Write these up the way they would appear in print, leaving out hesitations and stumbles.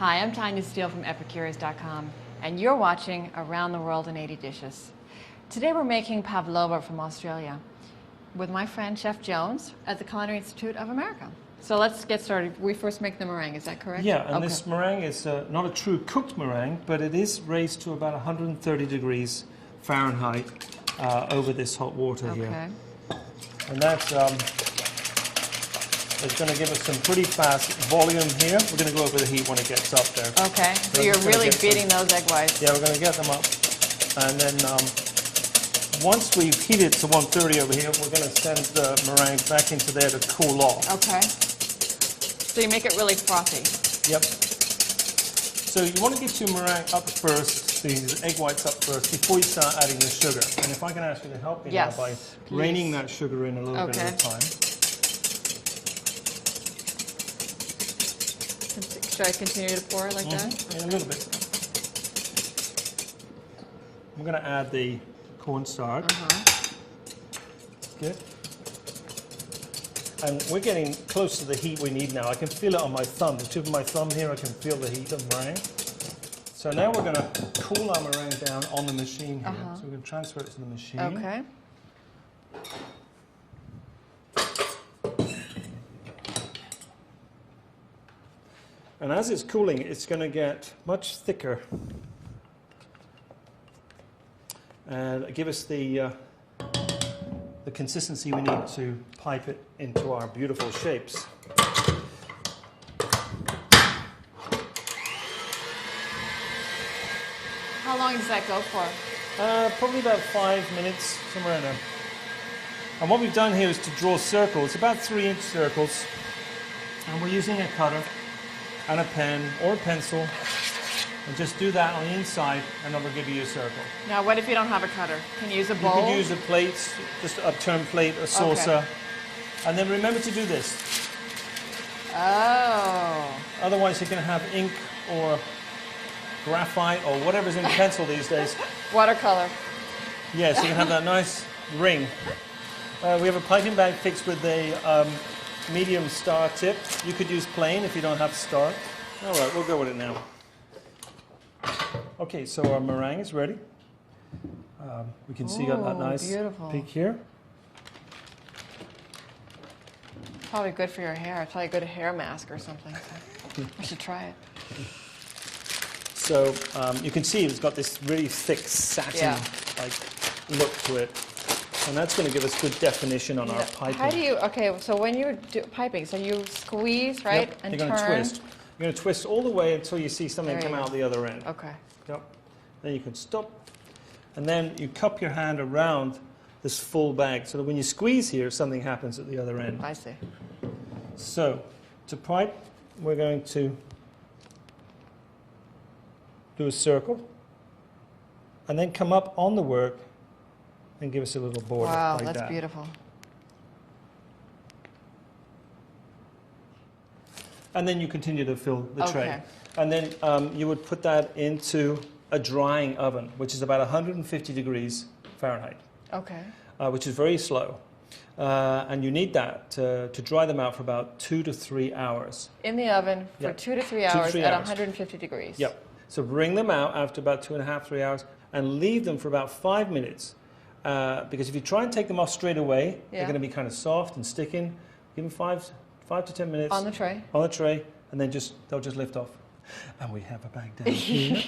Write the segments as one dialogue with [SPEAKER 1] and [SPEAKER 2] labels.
[SPEAKER 1] Hi, I'm Tanya Steele from Epicurious.com, and you're watching Around the World in 80 Dishes. Today we're making Pavlova from Australia with my friend Chef Jones at the Culinary Institute of America. So let's get started. We first make the meringue, is that correct?
[SPEAKER 2] Yeah, and this meringue is not a true cooked meringue, but it is raised to about 130 degrees Fahrenheit over this hot water here. And that's it's going to give us some pretty fast volume here. We're going to go over the heat when it gets up there.
[SPEAKER 1] Okay, so you're really beating those egg whites.
[SPEAKER 2] Yeah, we're going to get them up. And then once we've heated to 130 over here, we're going to send the meringue back into there to cool off.
[SPEAKER 1] Okay. So you make it really frothy.
[SPEAKER 2] Yep. So you want to get your meringue up first, these egg whites up first, before you start adding the sugar. And if I can ask you to help me now by reining that sugar in a little bit at a time.
[SPEAKER 1] Should I continue to pour like that?
[SPEAKER 2] Yeah, a little bit. I'm going to add the cornstarch. Good. And we're getting close to the heat we need now. I can feel it on my thumb. The tip of my thumb here, I can feel the heat of meringue. So now we're going to cool our meringue down on the machine here. So we're going to transfer it to the machine.
[SPEAKER 1] Okay.
[SPEAKER 2] And as it's cooling, it's going to get much thicker and give us the consistency we need to pipe it into our beautiful shapes.
[SPEAKER 1] How long does that go for?
[SPEAKER 2] Probably about 5 minutes, somewhere in there. And what we've done here is to draw circles, about 3-inch circles. And we're using a cutter and a pen or a pencil, and just do that on the inside, and it'll give you a circle.
[SPEAKER 1] Now, what if you don't have a cutter? Can you use a bowl?
[SPEAKER 2] You can use a plate, just an upturned plate, a saucer. And then remember to do this.
[SPEAKER 1] Oh.
[SPEAKER 2] Otherwise, you can have ink or graphite or whatever's in pencil these days.
[SPEAKER 1] Watercolor.
[SPEAKER 2] Yes, you can have that nice ring. We have a piping bag fixed with a medium star tip. You could use plain if you don't have star. All right, we'll go with it now. Okay, so our meringue is ready. We can see got that nice peak here.
[SPEAKER 1] Probably good for your hair. It's probably a good hair mask or something. So I should try it.
[SPEAKER 2] So you can see it's got this really thick satin-like look to it. And that's going to give us good definition on our piping.
[SPEAKER 1] How do you, so when you're piping, so you squeeze, right?
[SPEAKER 2] Yep.
[SPEAKER 1] And
[SPEAKER 2] you're going to twist. You're going to twist all the way until you see something come out the other end.
[SPEAKER 1] Okay.
[SPEAKER 2] Yep. Then you can stop. And then you cup your hand around this full bag so that when you squeeze here, something happens at the other end.
[SPEAKER 1] I see.
[SPEAKER 2] So to pipe, we're going to do a circle and then come up on the work and give us a little border like that. Wow,
[SPEAKER 1] that's beautiful.
[SPEAKER 2] And then you continue to fill the tray. And then you would put that into a drying oven, which is about 150 degrees Fahrenheit. Okay. Which is very slow. And you need that to dry them out for about 2 to 3 hours.
[SPEAKER 1] In the oven for 2 to 3 hours at 150 degrees.
[SPEAKER 2] Yep. So bring them out after about 2.5, 3 hours and leave them for about 5 minutes. Because if you try and take them off straight away, they're going to be kind of soft and sticking. Give them 5 to 10 minutes.
[SPEAKER 1] On the tray?
[SPEAKER 2] On the tray, and then they'll just lift off. And we have a bag down here.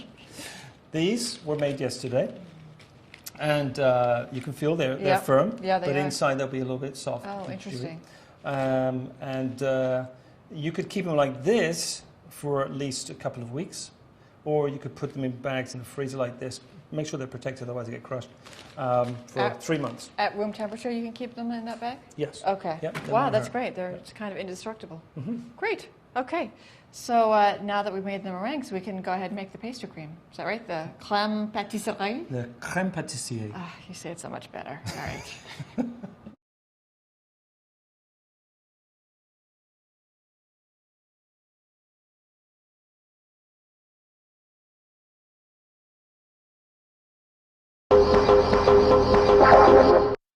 [SPEAKER 2] These were made yesterday. And you can feel they're firm. Yeah, they are. But inside they'll be a little bit soft.
[SPEAKER 1] Oh, interesting.
[SPEAKER 2] And you could keep them like this for at least a couple of weeks. Or you could put them in bags in the freezer like this. Make sure they're protected, otherwise they get crushed, for 3 months. At
[SPEAKER 1] room temperature, you can keep them in that bag?
[SPEAKER 2] Yes.
[SPEAKER 1] Okay.
[SPEAKER 2] Yep,
[SPEAKER 1] wow, that's great. They're kind of indestructible. Great. Okay. So now that we've made the meringues, we can go ahead and make the pastry cream. Is that right? The crème pâtisserie?
[SPEAKER 2] The crème pâtissier.
[SPEAKER 1] You say it so much better. All right.